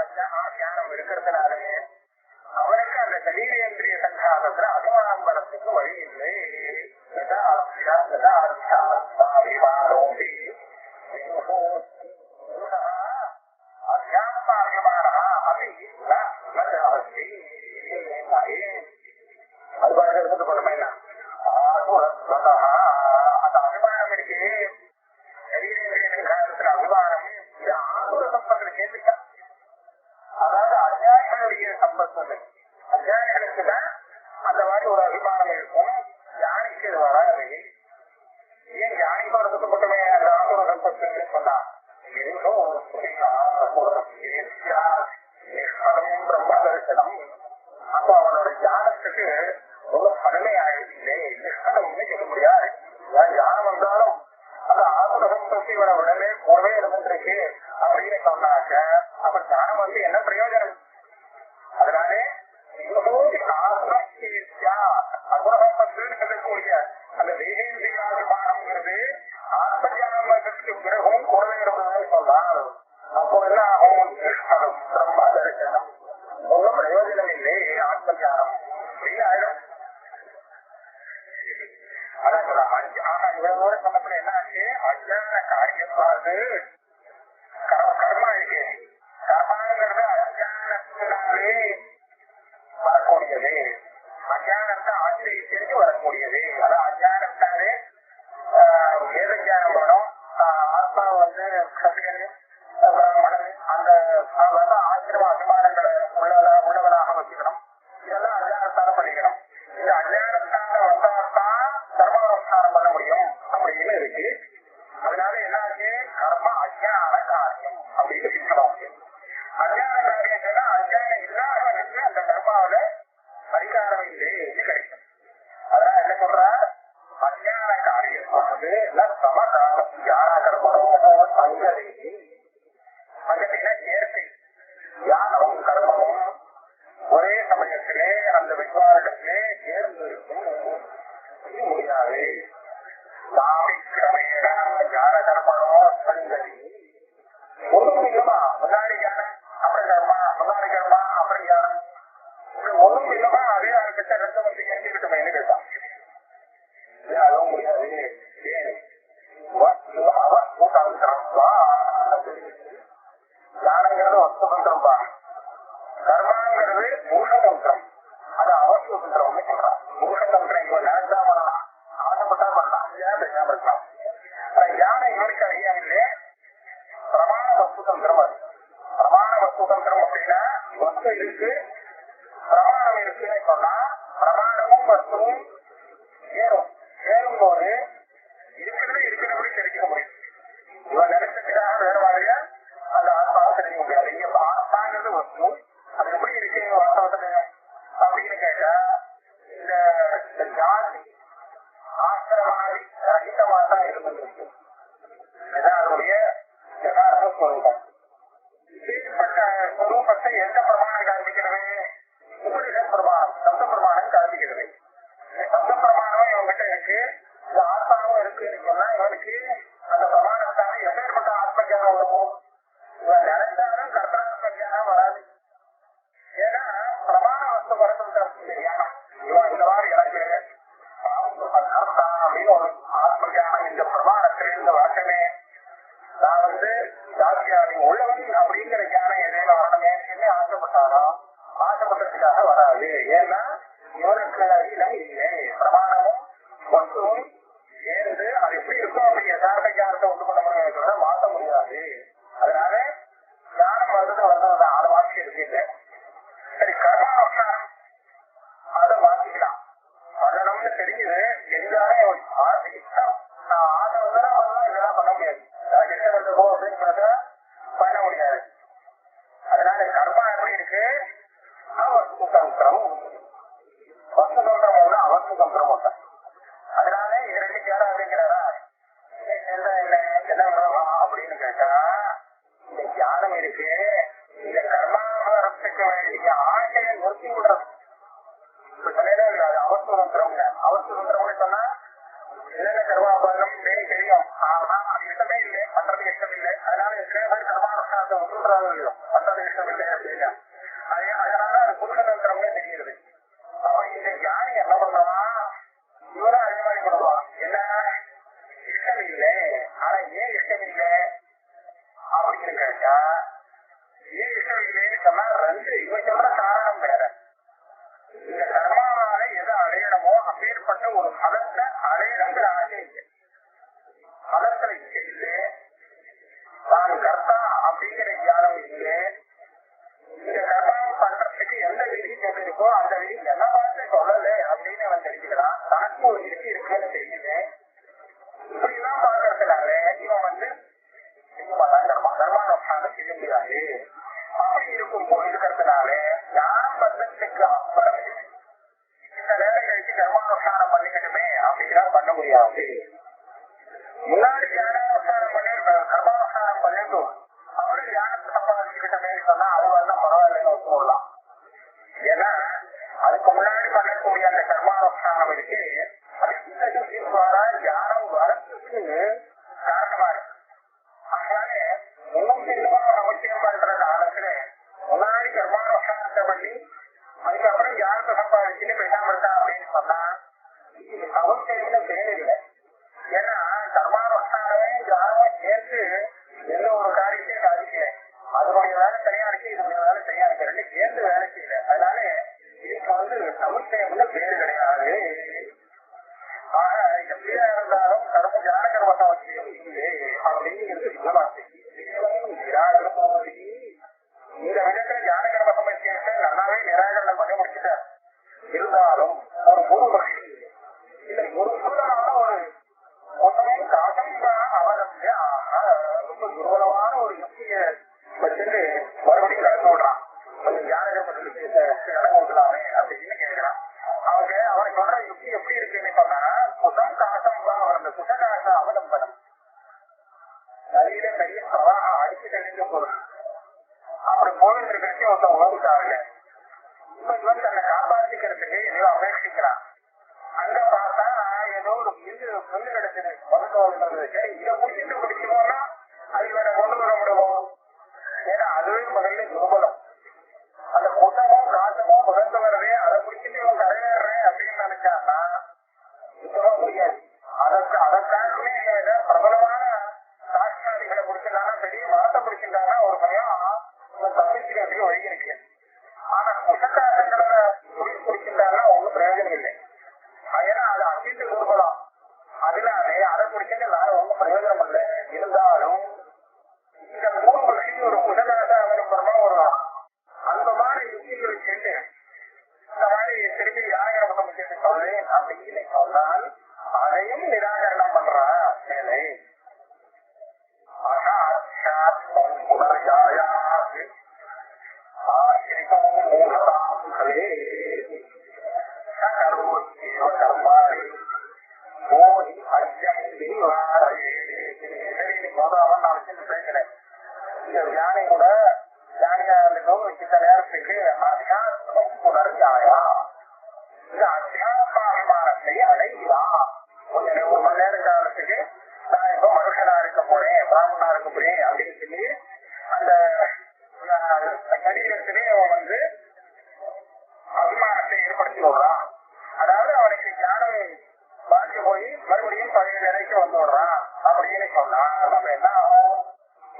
தியானம் இருக்கிறதுனாலே அவனுக்கு அந்த சரீரேந்திரிய சங்காரத்துல அபிமானம் வரத்துக்கு வழி இல்லை. அது பாருங்க பண்ண அந்த அபிமானம் இருக்கு, சரீரேந்திரிய சங்காரத்துல அபிமானம் இது ஆசுர சம்பத்துல கேள்வித்தான். அதாவது அஞ்ஞானிகளுடைய சம்பத்து, அஞ்ஞானிகளுக்கு தான் அந்த மாதிரி ஒரு அபிமானம் இருக்கும், ஞானிக்கு இது வராது. ஏன் ஞானிக்கு வரதுக்கு மட்டுமே அந்த ஆசுர சம்பத்து சொன்னா பிரம்ம தரிசனம். அப்போ அவனோட ஞானத்துக்கு ரொம்ப பழமையாயிடுச்சு, நிஷ்கலம்னு சொல்ல முடியாது. ஞானம் வந்தாலும் அந்த ஆசுர சம்பத்தி இவனை உடனே கூடவே இருந்துருக்கு அப்படின்னு சொன்னாக்க அப்ப ஞானம் வந்து என்ன பிரயோஜனம்? அதனாலே அசுரசம்பத்துன்னு சொல்லக்கூடிய அந்த தேகேந்திரியாபிமானம்ங்கிறது ஆத்ம ஞானம் வந்ததுக்கு பிறகும் கூடவே இருந்ததுன்னு சொன்னால் அப்போ என்ன ஆகும்? நிஷ்கலம் பிரம்ம தரிசனம், ஒன்றும் பிரயோஜனம் இல்லை ஆத்ம ஞானம் அப்படின்னு ஆயிடும். அதான் சொல்ல இவரோட சொன்னப்பட என்ன ஆச்சு? அஜான காரியமானது கர்மா இருக்கு. கர்மாங்கிறது அஜானத்தினாலே வரக்கூடியது, அஜானத்தை ஆசிரியத்திற்கு வரக்கூடியது. அதான் அஜானத்தாலே வேத ஜானம் வரும், ஆத்மா வந்து அந்த ஆசிரம அபிமானங்களை உள்ளவனாக வச்சுக்கணும். இதெல்லாம் அஜானத்தால பண்ணிக்கணும். இந்த அஜானத்தால வந்தால்தான் கர்மானுஷ்டானம் பண்ண முடியும் அப்படின்னு இருக்கு. அதனால என்னாச்சு? கர்ம அஜான காரியம் அப்படின்னு சொல்லணும். அஜான காரியம் சொன்னா அஜானம் இல்லாதவனுக்கு அந்த கர்மாவில பரிகாரம் இல்லைன்னு கிடைக்கும். அதனால என்ன சொல்ற? அஜான காரியம் சமகாலம் ஞான கர்மமும் சங்கதி. சங்கத்தினா சேர்க்கை, ஞானமும் கர்மமும் ஒரே சமயத்திலே அந்த வித்வானிடத்திலே சேர்ந்து இருக்கும். இது முடியாது. ஞான கர்மனோ சங்கதி ஒன்றும் இல்லமா, முன்னாடி ஞானம் அப்புறம் கர்மா, முன்னாடி கர்மா அப்புறம் ஞானம், ஒன்றும் இல்லமா அதே ஆரம்பிச்ச ரத்தம் வந்து எழுதிக்கிட்டோம் என்ன கேட்டான். அதுவும் முடியாது. கர்மாங்கிறது வஸ்துதந்திரம் பா. கர்மாங்கிறது புருஷதந்திரம், அது அவஸ்துதந்திரம்னு சொல்றான். புருஷதந்திரம் இவன் நினைச்சா பண்ணலாம், ஆசைப்பட்டா பண்ணலாம், ஏன் பேசாம இருக்கலாம். யானை இவனுக்கு அறியாமலே பிரமாண வஸ்துதந்திரம். அது பிரமாண வஸ்துதந்திரம் அப்படின்னா வஸ்து இருக்கு, பிரமாணம் இருக்குன்னு சொன்னா பிரமாணமும் வஸ்துவும் சேரும் போது இருக்கிறபடி தெரிஞ்சுக்க முடியும். இவன் நினைச்சதுக்காக வேற மாதிரியா அந்த ஆத்மாவை தெரிஞ்சுக்க முடியாது. இங்க ஆத்மாங்கிறது வஸ்து, அது எப்படி இருக்கு வாஸ்தவத்துல அப்படின்னு கேட்டா இந்த ஜாதி ஆசிரமாதி ரகிதமா தான் இருந்துருக்கு. இதுதான் அதனுடைய யதார்த்த ஸ்வரூபம். இப்படிப்பட்ட ஸ்வரூபத்தை எந்த பிரமாணம் காண்பிக்கிறது? உபனிஷத் பிரமாணம், சப்த பிரமாணம் காண்பிக்கிறது. சப்த பிரமாணம் இவங்கிட்ட இருக்கு, இந்த ஆத்மாவும் இருக்குன்னு சொன்னா இவனுக்கு அந்த பிரமாணத்தான எப்பேற்பட்ட ஆத்ம ஜானம் வரும்? இவன் நினைச்சாலும் கர்த்தாத்ம ஜானம் வராது. ஏன்னா பிரமாண வஸ்து பரதந்திரம் தெரியாம இவன் இந்த மாதிரி எனக்கு அப்படின்னு ஒரு ஆத்ம ஜானம் இந்த பிரமாணத்திலிருந்து வரட்டுமே, நான் ஜாத்தியாதி உள்ளவன் அப்படிங்கிற ஞானம் எதையில வரணுமே ஆசைப்பட்டாரோ ஆசைப்பட்டதுக்காக வராது. ஏன்னா இவனுக்கு இடம் இல்லை. பிரமாணமும் வஸ்துவும் சேர்ந்து அது எப்படி இருக்கும் அப்படி யதார்த்த ஞானத்தை உண்டு பண்ண முடியாது, மாற்ற முடியாது. அதனால ஞானம் வர்றதுதான் அதை வாசி இருக்கு. சரி, கர்மானுஷ்டானம் அதை வாசிக்கலாம், பண்ணணும்னு தெரியுது. எல்லாரும் இஷ்டம் ஆசை வந்தா பண்ணலாம், இதெல்லாம் பண்ண முடியாது. பண்ண முடியாது. அதனால கர்மா எப்படி இருக்கு? அவஸ்துதந்திரம். வஸ்துதந்திரம் ஒண்ணு, அவஸ்துதந்திரம் ஒண்ணு. அதனால இது ரெண்டு யாரா அப்படிங்கிறாரா என்ன அப்படின்னு கேட்டா, இந்த ஞானம் இருக்கு, இந்த கர்மாவரத்துக்கு வேண்டிய ஆசையை நிறுத்தி விடுறது. அது அவஸ்துதந்திரம். அவஸ்துதந்திரம்னு சொன்னா என்னென்ன கர்மா பண்ணணும் தெரியும், ஆனா இஷ்டமே இல்லை, பண்றது இஷ்டம் இல்லை. அதனால எத்தனை பேர் கர்மானுஷ்டானத்தை விட்டுறாங்க இல்லையோ, பண்றது இஷ்டம் இல்லை அப்படின்னா அதனால அது புருஷதந்திரம்னு தெரியுது. அப்ப இந்த ஞானி என்ன பண்ணுவான்? இவரும் அதே மாதிரி பண்ணுவான். என்ன இஷ்டம் இல்லை, ஆனா ஏன் இஷ்டம் இல்லை அப்படின்னு கேட்டா, ஏன் இஷ்டம் இல்லைன்னு சொன்னா ரெண்டு இவன் சொல்ற காரணம் வேற. இந்த கர்மாவால எதை அடையணுமோ அப்பேற்பட்ட ஒரு பலத்தை அடையணுங்கிற ஆசை இல்லை. பலத்துல இல்லை, தான் கர்த்தா அப்படிங்கிற ஞானம் இல்லை. இந்த கர்மாவை பண்றதுக்கு எந்த விதி சொல்லிருக்கோ அந்த விதி என்ன பார்த்து சொல்லல அப்படின்னு அவன் தெரிஞ்சுக்கிறான். தனக்கு ஒரு விதி இருக்குன்னு தெரியுது. இப்படிலாம் பார்க்கறதுனால இவன் செய்ய மாட்டான். கர்மானுஷ்டானம் செய்ய முடியாது. அப்படி இருக்கும் போது இருக்கிறதுனால ஞானம் வந்ததுக்கு அப்புறம் இந்த வேலை கழிச்சு கர்மானுஷ்டானம் பண்ணிக்கணுமே அப்படின்னா பண்ண முடியாது. முன்னாடி ஞானானுஷ்டானம் பண்ணி கர்மானுஷ்டானம் பண்ணிட்டும் அப்புறம் ஞானத்தை சம்பாதிச்சுக்கிட்டமே சொன்னா அது வந்து பரவாயில்லைன்னு ஒத்துக்கலாம். ஏன்னா அதுக்கு முன்னாடி பண்ணக்கூடிய அந்த கர்மானுஷ்டானம் இருக்கு, அது ஞானம் வரத்துக்கு காரணமா இருக்கு. அதனால இன்னும் சின்னமா அவசியம் பண்ற காலத்துல முன்னாடி கர்மானுஷ்டானத்தை பண்ணி அதுக்கப்புறம் ஞானத்தை சம்பாதிச்சுன்னு பேசாம இருக்கா அப்படின்னு சொன்னா இது அவசியம்னு தேவையில்லை. ஏன்னா கர்மானுஷ்டானமே ஞானமும் சேர்த்து எந்த ஒரு காரியத்தையும் சாதிக்கல. அதனுடைய வேலை தனியா இருக்கு, இதனுடைய வேலை தனியா இருக்கு, ரெண்டு சேர்ந்து வேலை செய்யல. அதனால இதுக்கு சமுச்சயம்னு பேரு கிடையாது. ஆக எப்படியா இருந்தாலும் ஞான கர்ம அவசியம் இல்லை அப்படிங்கிறது சித்தமாச்சு. இந்த விதத்துல ஞான கர்ம சமயத்தை நல்லாவே நிராகரணம் பண்ணி முடிச்சுட்டார். இருந்தாலும் ஒரு குரு மகிழ்ச்சி இந்த குருகுலமான ஒரு மொத்தமும் காசம் அவருக்கு ரொம்ப துர்வலமான ஒரு யுக்திய வச்சுட்டு மறுபடியும் நடந்து விடுறான். கொஞ்சம் ஞான கர்மத்துக்கு நடந்து விடலாமே அப்படின்னு கேட்கிறான். அவங்க அவன் சொல்ற யுக்தி எப்படி இருக்குன்னு சொன்னா, குசம் காசம் அவர் அந்த குசகாச அவலம்பனம் நதியில பெரிய பிரவாகம் அடிச்சு தெளிஞ்ச பொருள் அப்படி போயிட்டு இருக்கிறது ஒருத்தன் உணவுக்காக இப்ப இவன் தன்னை காப்பாற்றிக்கிறதுக்கு ஏதோ அபேட்சிக்கிறான். அங்க பார்த்தா ஏதோ ஒரு புல்லு கிடைச்சது மருத்துவ. சரி, இதை முடிச்சுட்டு பிடிச்சோம்னா அது இவனை கொண்டு வர முடியும். ஏன்னா அதுவே முதல்ல துர்பலம். அந்த குட்டமும் காட்டமும் முதல்ல வரவே அதை முடிச்சுட்டு இவன் கரையேறேன் அப்படின்னு நினைச்சான்னா சுத்தமா முடியாது. அதற்காகவே பிரபலமான சாட்சியாதிகளை பிடிச்சிருந்தாங்கன்னா பெரிய மரத்தை பிடிச்சிருந்தாங்கன்னா ஒரு பையன் குடிக்கிறதுக்கு வழி இருக்கு. ஆனா குஷகாசங்களை குடிக்கின்றாங்கன்னா ஒன்றும் பிரயோஜனம் இல்லை. ஏன்னா அது அஜித்து கொடுக்கலாம். அதனாலே அதை குடிக்கிறது எல்லாரும் ஒன்றும் பிரயோஜனம் இல்லை. இருந்தாலும் இந்த 3 வருஷம் ஒரு குஷகாசாமிரமா ஒரு அந்தமான யுக்திகளை சென்று இந்த மாதிரி திரும்பி யாகம் கேட்டு சொல்றேன் அப்படின்னு சொன்னால் அதையும் நிராகரணம் பண்றா மேலே. யானை கூட யானையா இருந்துட்டு நேரத்துக்கு அத்தியாத்மம் புனர்ஜாயா, இந்த அத்தியாத்மாபிமானத்தை அடைகிறான். ஒரு மணி நேர காலத்துக்கு நான் இப்போ மனுஷனா இருக்க போறேன், பிராமணா இருக்க போறேன் அப்படின்னு சொல்லி அந்த சரீரத்திலே அவன் அபிமானத்தை ஏற்படுத்தி விடுறான். அதாவது அவனுக்கு ஞானம் வாழ்க்கை போய் மறுபடியும் பழைய நிலைக்கு வந்து விடுறான் அப்படின்னு சொன்னா நம்ம என்ன ஆகும்?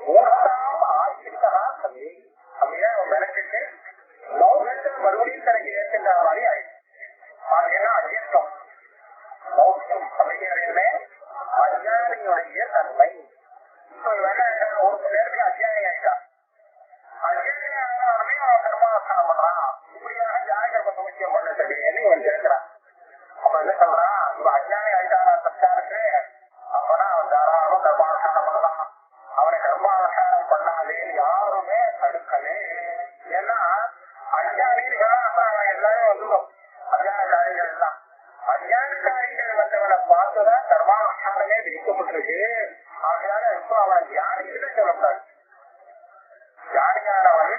மூணாம் ஆசிரியரா சொல்லி அப்படியே விளக்கிட்டு மௌனத்தை மறுபடியும் தனக்கு ஏற்கின்ற மாதிரி ஆயிடுச்சு. ஆகியனா அஜித்தம் மௌனம் அப்படிங்கிறதுமே அஜானியுடைய தன்மை. இப்ப வேணா ஒரு நேரத்துக்கு அஜானி ஆயிட்டான். அஜானி ஆனாலுமே அவன் கர்மாவசானம் பண்றான். இப்படியாக ஜாகிரபத்தை முக்கியம் பண்ணது இவன் கேட்கிறான். அவன் என்ன சொல்றான்? இப்ப அஜானி ஆயிட்டான சர்க்காருக்கு அப்பனா அவன் தாராளமா கர்மாவசானம் பண்ணலாம். அவனை கர்மாவசானம் பண்ணாலே யாருமே தடுக்கலே. ஏன்னா அஜானிதான் அவன் எல்லாரும் அஜானக்காரிகள் எல்லாம் அஜானக்காரிகள் வந்தவனை பார்த்துதான் கர்மாவசானமே விதிக்கப்பட்டிருக்கு. ஆகையால இப்போ அவன் தியானின்னு சொல்லக்கூடாது. தியானியானவன்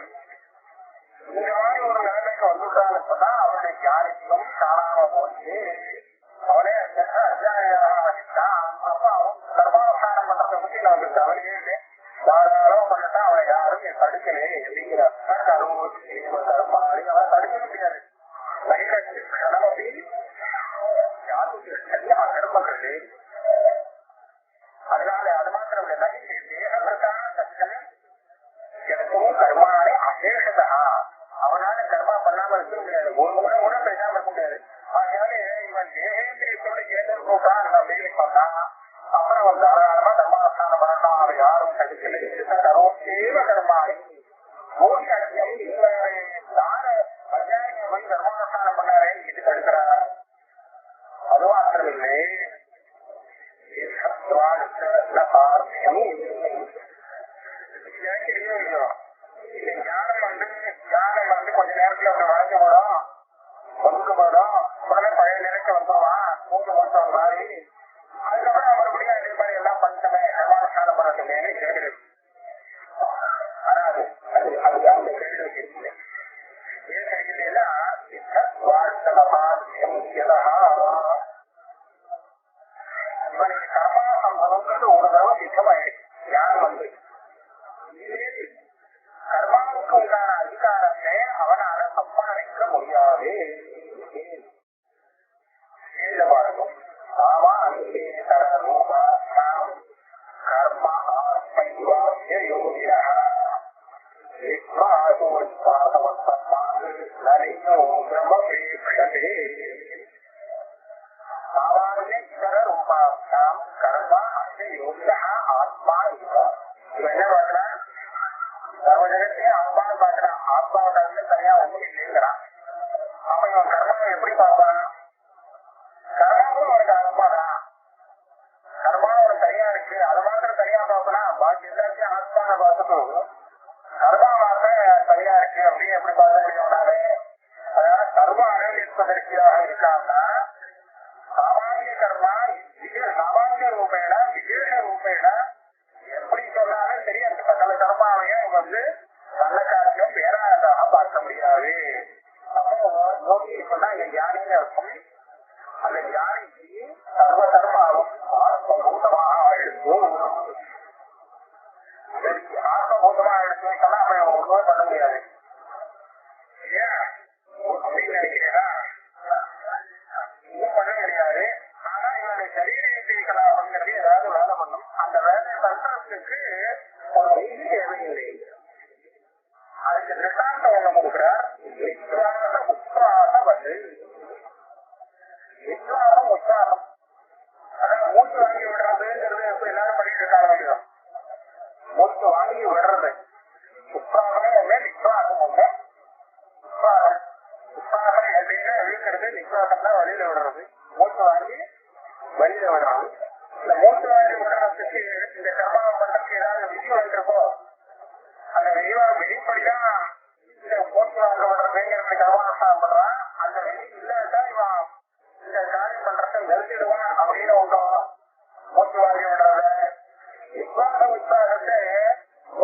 இந்த மாதிரி ஒரு நிலைமைக்கு வந்துட்டான்னு சொன்னா அவனுடைய தியானிக்கும் காணாம போச்சு. அவனே அஜானியான். அப்ப அவன் கர்மாவசானம் பண்றதை பத்தி நமக்கு கவலையே இல்லை. தாராளம் பண்ணிட்டா அவனை யாரும் தடுக்கலே அப்படிங்கிற கர்மாடி அவனை தடுக்க முடியாது. கடமப்பி கர்மங்கள். அதனால அது மாத்திரம் இல்லை. தேகப்பிரதான சட்டம் எனக்கும் கர்மானே அசேஷதா. அவனால கர்மா பண்ணாம இருக்க முடியாது. ஒரு முறை கூட பேசாம இருக்க முடியாது. அதனால இவன் தேகேந்திரியத்தோட கேட்டிருக்கான் அப்படின்னு சொன்னா அப்புறம் அவன் தாராளமா கர்மாவசானம் பண்ணலாம். அவன் யாரும் தடுக்கலை. கரோசேவ கர்மானி மோசம் தான அஜானிய போய் கர்மாவசானம் பண்ணாரே இது தடுக்கிறார். அது மாத்திரம் இல்லை. ஞானம் கொஞ்ச நேரத்துல வளர்ச்சி போடும், ஒதுக்க போடும், உடனே பழைய நிலைக்கு வந்துடுவான். 3 வருஷம் மாறி அதுக்கப்புறம் மறுபடியும் அதே மாதிரி எல்லாம் பண்ணிட்டமே கர்மாவசானம் பண்ணதுமே கேள்வி. ஆனா அது அந்த கேள்வி கேட்கல. ஏன் கிடைக்கலன்னா இவனுக்கு கர்மா சம்பவங்கிறது ஒரு தடவை சித்தமாயிடுச்சு. ஞானம் கர்மாவுக்கு உண்டான அதிகாரத்தை அவனால சம்பாதிக்க முடியாது. ஆத்மா என்ன பார்க்கலாம்? சர்வ ஜகத்தையும் ஆத்மான்னு பார்க்கிறான். ஆத்மாவோட தனியா ஒண்ணும் இல்லைங்கிறான். அப்ப இவன் கர்மாவை எப்படி பார்ப்பான்? கர்மாவும் அவனுக்கு ஆத்மாதான். கர்மாவோட தனியா இருக்கு. அது மாத்திரம் தனியா பார்ப்பனா பாக்கி எல்லாத்தையும் ஆத்மான பார்த்துட்டு கர்மா மாத்திரம் தனியா இருக்கு அப்படின்னு எப்படி பார்க்க முடியும்னாலே அதனால கர்மா அனுபவிப்பதற்காக இருக்கான்னா சாமானிய கர்மா சாமானிய ரூபேண விசேஷ ரூபேண எப்படி சொன்னாலும் சரி அந்த சகல கர்மாவையும் தன்னை காட்டிலும் வேறாக பார்க்க முடியாது. அப்போ யோகி சொன்னா இங்க ஞானின்னு இருக்கும். அந்த ஞானிக்கு சர்வ கர்மாவும் ஆத்மபூதமாக எடுக்கும். ஆத்மபூதமாக எடுத்துன்னு சொன்னா அவன் ஒன்றுமே பண்ண முடியாது. ஏன் அப்படின்னு நினைக்கிறீங்களா? இன்னும் பண்ண முடியாது. ஆனா இவனுடைய சரீரலாம் அப்படிங்கிறது ஏதாவது வேலை பண்ணும். அந்த வேலையை பண்றதுக்கு ஒரு நிதி தேவையில்லை. அதுக்கு விஸ்வாசம் ஒண்ணு. விஸ்வாசம் விஸ்வாசம் எப்படின்னா இழுக்கிறது, விஸ்வாசம் தான் வெளியில விடுறது, மூச்சு வாங்கி வெளியில விடுறது. இந்த மூச்சு வாங்கி விடுறதுக்கு இந்த கர்மாவை பண்றதுக்கு ஏதாவது விதி வந்திருக்கோ, அந்த விதிப்படிதான் இந்த மூச்சு வாங்க விடுறதுங்கிறது கர்மானுஷ்டானம் பண்றான். அந்த விதி இல்லாட்டா இவன் இந்த காரியம் பண்றதை நிறுத்திடுவான் அப்படின்னு உண்டோம். மூச்சு வாங்கி விடுறத விஸ்வாசத்தை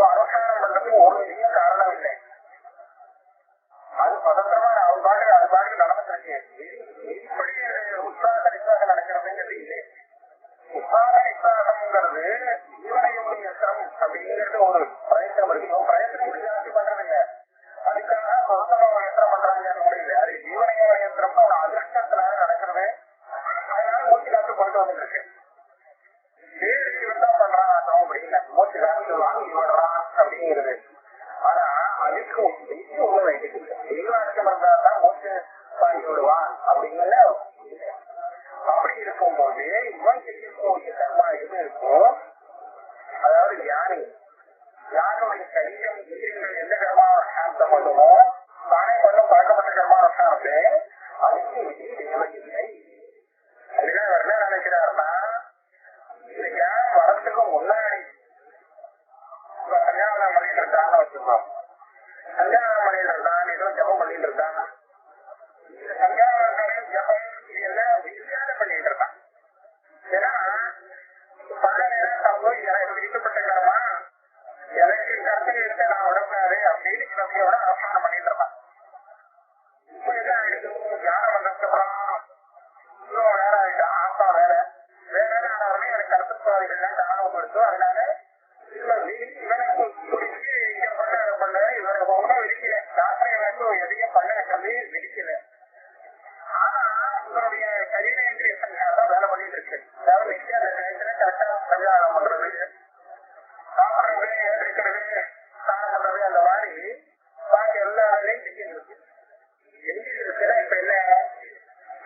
அனுஷ்டானம் பண்றதுக்கு ஒரு விதியும் காரணம் இல்லை. அது பதந்திரமா அவன் பாட்டு அது பாட்டுக்கு நடந்துருக்கு. இப்படி விஸ்வாசம் நடக்கிறதுங்கிறது இல்லை. விஸ்வாசம்ங்கிறது ஜீவனையும் யந்திரம் அப்படிங்கிறது ஒரு பிரயத்தனம் இருக்கு. பிரயத்தனம் ஜாஸ்தி பண்றதுங்க, அதுக்காக சொந்தமா யந்திரம் பண்றாங்கன்னு முடியல. அது ஜீவனையும் யந்திரம்னு ஒரு அதிர்ஷ்டத்தினால நடக்கிறது. அதனால மூச்சு காத்து கொண்டு வந்துட்டு இருக்கு. வேறு இவன் தான் பண்றான் அப்படின்னா மூச்சு காத்து வாங்கி விடுறான் அப்படிங்கிறது. ஆனா அதுக்கு உள்ள வேண்டியது ஜீவாட்சம் இருந்தா தான் மூச்சு வாங்கி விடுவான் அப்படிங்கிற. அப்படி இருக்கும்போது இவன் செய்யக்கூடிய கர்மா எது இருக்கும், அதாவது யானை யாருடைய சரீரம் இந்திரியங்கள் எந்த கர்மானுஷ்டானத்தை பண்ணுமோ தானே பண்ணும் பழக்கப்பட்ட கர்மானுஷ்டானத்தை அதுக்கு விதி தேவையில்லை. அதுதான் அவர் என்ன நினைக்கிறாருன்னா, இந்த ஞானம் வரத்துக்கு முன்னாடி கல்யாணம் பண்ணிட்டு இருந்தான்னு வச்சுக்கோம். கல்யாணம் பண்ணிட்டு இருந்தான், ஏதோ ஜபம் பண்ணிட்டு இருந்தான். இந்த கல்யாணம் ஜபம் இதெல்லாம் வித்தியாசம் பண்ணிட்டு இருந்தான். ஏன்னா பல நேரம் சம்பவம் எனக்கு விதிக்கப்பட்ட கர்மா, எனக்கு கருத்து இருக்க நான் உடம்புனாரு அப்படின்னு நம்பியோட அவசானம் பண்ணிட்டு இருப்பான். இப்ப என்ன ஆயிடுச்சு, ஞானம் வந்ததுக்கு அப்புறம் இன்னும் வேற ஆயிடுச்சு. ஆத்மா வேற வேற ஆனவனே எனக்கு கருத்துப்பாதைகள்லாம் ஞாபகப்படுத்தும். அதனால இவனுக்கு குறிச்சு இங்க பண்ண அதை பண்ண இவனுக்கு ஒன்றும் விதிக்கல. சாஸ்திரம் எதையும் பண்ண சொல்லி விதிக்கல. ஆனா இவனுடைய சரீரேந்திரிய சங்காதான் வேலை பண்ணிட்டு இருக்கு. அதாவது நிச்சயம் அந்த நேரத்துல கரெக்டா கல்யாணம் பண்றது, சாப்பிடுறது, இருக்கிறது, ஸ்நானம் பண்றது, அந்த மாதிரி பாக்கி எல்லா வேலையும் செஞ்சுட்டு இருக்கு. செஞ்சுட்டு இருக்குன்னா இப்ப என்ன,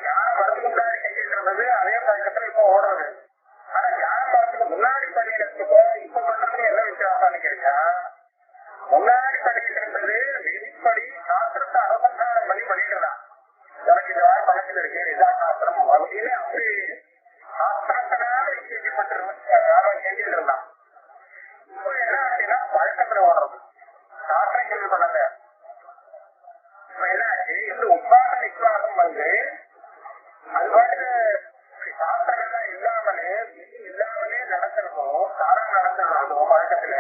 ஞானம் வரதுக்கு முன்னாடி செஞ்சுட்டு இருந்தது அதே பழக்கத்துல இப்ப ஓடுறது. ஆனா ஞானம் வரதுக்கு முன்னாடி பண்ணிடுறதுக்கும் இப்ப பண்றதுக்கு என்ன வித்தியாசம்னு கேட்டா, முன்னாடி பண்ணிட்டு இருந்தது விதிப்படி சாஸ்திரத்தை அனுசந்தானம் பண்ணி பண்ணிட்டுதான். எனக்கு இந்த மாதிரி பழக்கத்தில் இருக்கு, இதான் சாஸ்திரம் அப்படின்னு அப்படி சாஸ்திரத்தினால செஞ்சுட்டு இருந்தான். இப்ப என்ன ஆச்சுன்னா பழக்கத்துல ஓடுறது, சாஸ்திரம் கேள்வி பண்ணல. இப்ப என்ன ஆச்சு, இந்த உட்பாத விசுவாசம் வந்து அது பாட்டு சாஸ்திரம் இல்லாமலே விதி இல்லாமலே நடந்திருக்கும், தாரம் நடந்திருக்கும் பழக்கத்துல.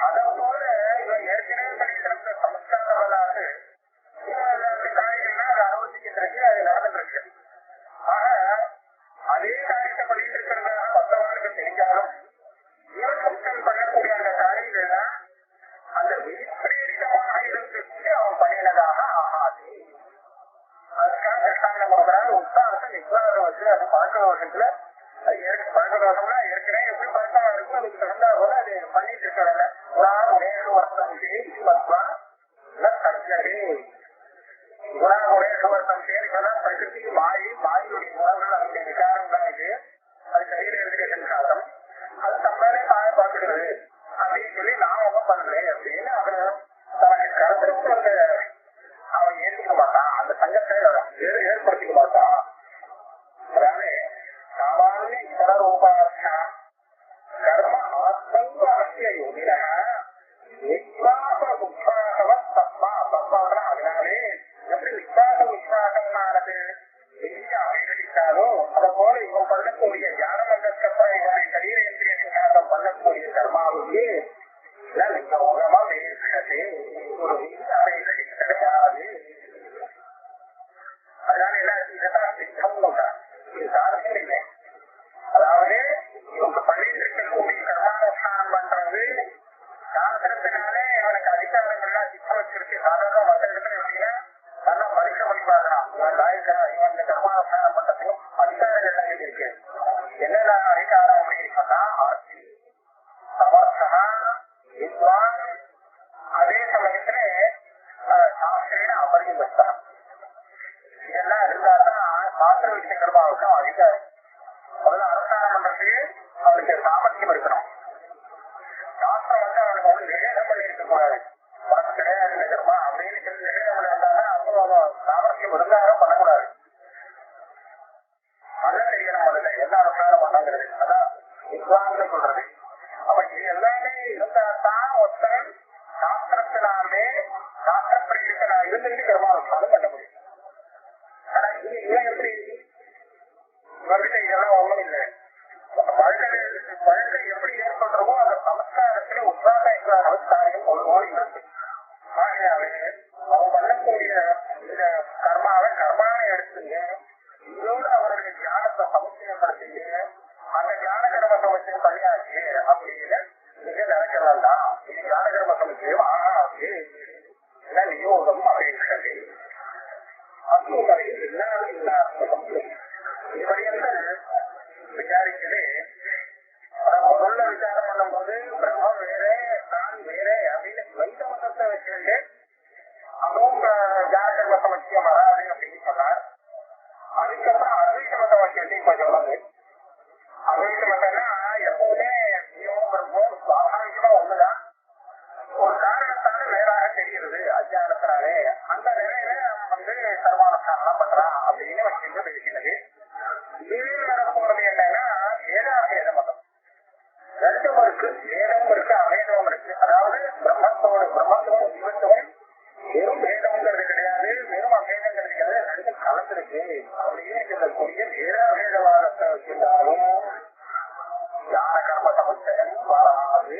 அதை போல இவன் ஏற்கனவே பண்ணிட்டு இருந்த சமஸ்காரங்களாக காரியங்கள்லாம் அதை அனுபவிச்சுட்டு அது நடந்துட்டு இருக்கு. ஆக அதே காரியத்தை பண்ணிட்டு இருக்கிறதாக மற்றவர்களுக்கு தெரிஞ்சாலும் இவன் முக்தன் பண்ணக்கூடிய அந்த காரியங்கள்லாம் அந்த விதிப்பிரேரிதமாக இருந்துட்டு அவன் பண்ணினதாக ஆகாது. அதுக்காக கிருஷ்ணாங்க கொடுக்குறாங்க. உற்சாகத்தை விஸ்வாசம் வச்சு அது பழக்க வருஷத்துல பழக்க வருஷம்னா ஏற்கனவே எப்படி பழக்கம் இருக்கும் அதுக்கு தகுந்தா போல அது பண்ணிட்டு இருக்கிறாங்க. குணாகுணேஷு வர்த்தம் குணாகுணேஷு வர்த்தம் சேர்க்கலாம். பிரகிருதி மாயை, மாயுடைய குணங்கள் அந்த விகாரம் தான் இது. அது சரீர சாதம், அது தம்மாலே தாய பார்க்கிறது அப்படின்னு சொல்லி நான் ஒன்றும் பண்ணல அப்படின்னு அவரு தனக்கு கருத்துக்கு அந்த அவன் ஏற்றுக்க மாட்டான், அந்த சங்கத்தை ஏற்படுத்திக்க மாட்டான். அதாவது சாமானிய ஈஸ்வரூபார்த்தா கர்ம ஆத்மங்க அவசிய யோகின விஸ்வாச உற்சாகவத் தப்பா தப்பான. அதனாலே எப்படி விஸ்வாசமானது வெளியே அவைகளித்தாலோ அதை போல இவன் பண்ணக்கூடிய ஞானம் வந்ததுக்கப்புறம் இவனுடைய சரீரேந்திரிய சங்காதம் பண்ணக்கூடிய கர்மாவுக்கு உரமா வேறுகிறது, ஒரு அவைகள் கிடையாது. அதனால என்ன இதுதான் சித்தம், இது சாத்தியம் இல்லை. அதாவது இவங்க பண்ணிட்டு இருக்கக்கூடிய கர்மானுஷ்டானம் பண்றது சாஸ்திரத்தினாலே இவனுக்கு அதிகாரங்கள்லாம் சித்தம் வச்சிருக்கு. சாதாரண மற்ற இடத்துல எப்படின்னா நல்லா பரிசு பண்ணி பார்க்கலாம், இவன் இந்த கர்மானுஷ்டானம் பண்றதுக்கும் அதிகாரங்கள்லாம் இருக்கு. என்னென்ன அதிகாரம் அப்படின்னு சொன்னா ஆட்சி, சமர்த்தா, வித்வான், அதே சமயத்துல சாஸ்திரேன அபரிமிதம். இதெல்லாம் இருந்தால்தான் சாஸ்திர விஷய கர்மாவுக்கு அதிகாரம். முதல்ல அனுஷ்டானம் பண்றதுக்கு அவனுக்கு சாமர்த்தியம் இருக்கணும். சாஸ்திரம் வந்து அவனுக்கு வந்து நிவேதம் பண்ணி இருக்க கூடாது. உனக்கு கிடையாது சாமர்த்தியம் இருந்தாங்க பண்ணக்கூடாது. பண்ண தெரியணும் முதல்ல என்ன அனுசாரம் பண்ணாங்கிறது. அதான் வித்வான்னு சொல்றது. அப்ப இது எல்லாமே இருந்தா தான் ஒருத்தன் சாஸ்திரத்தினாலே சாஸ்திரப்படி இருக்க நான் இருந்துட்டு கர்மானுஷ்டானம் பண்ண முடியும். ஆனா இது இவன் எப்படி இவர்கிட்ட இதெல்லாம் ஒண்ணும் இல்லை. வழக்கை எப்படி ஏற்படுறமோ அந்த சமஸ்காரத்துல உற்சாக என்ற அவஸ்தாரையும் ஒரு நோய் இருக்கு. ஆகையாவே அவன் பண்ணக்கூடிய இந்த கர்மாவை கர்மாவை எடுத்துங்க, இதோடு அவருடைய தியானத்தை சமுச்சயப்படுத்திங்க, அந்த ஞான கர்ம சமுச்சயம் பண்ணியாச்சு அப்படின்னு நீங்க நினைக்க வேண்டாம். இது ஞான கர்ம சமுச்சயம் ஆகாது நியோகம் அப்படின்றது அசுமறையில் இப்படியெல்லாம் விசாரிக்கவே முதல்ல விசாரம் பண்ணும்போது பிரம்மம் வேற நான் வேற அப்படின்னு வைத்த மதத்தை வச்சுட்டு அதுவும் ஜாதக சமச்சியம் வராது அப்படின்னு சொன்னார். அதுக்கப்புறம் அத்வைத மத வாக்கியத்தையும் கொஞ்சம் சொல்லுது. அத்வைத மதம்னா எப்பவுமே ஜீவம் பிரம்மம் சுவாபாவிகமா ஒண்ணுதான், ஒரு காரணத்தால வேறாக தெரிகிறது அஜானத்தினாலே. அந்த நிலையில கர்மானுஷ்டானம் பண்றான் அப்படின்னு வச்சுட்டு பேசினது. இதில் வரப்போறது என்னன்னா வேதாபேத மதம். ரெண்டும் இருக்கு, வேதமும் இருக்கு அவேதமும் இருக்கு. அதாவது பிரம்மத்துவம் ஜீவத்துவம் வெறும் வேதம்ங்கிறது கிடையாது, வெறும் அவேதங்கிறது கிடையாது, ரெண்டும் கலந்துருக்கு அப்படின்னு சொல்லக்கூடிய வேதாபேதவாதத்தை வச்சுட்டாலும் ஞான கர்ம சமுச்சயம் வராது.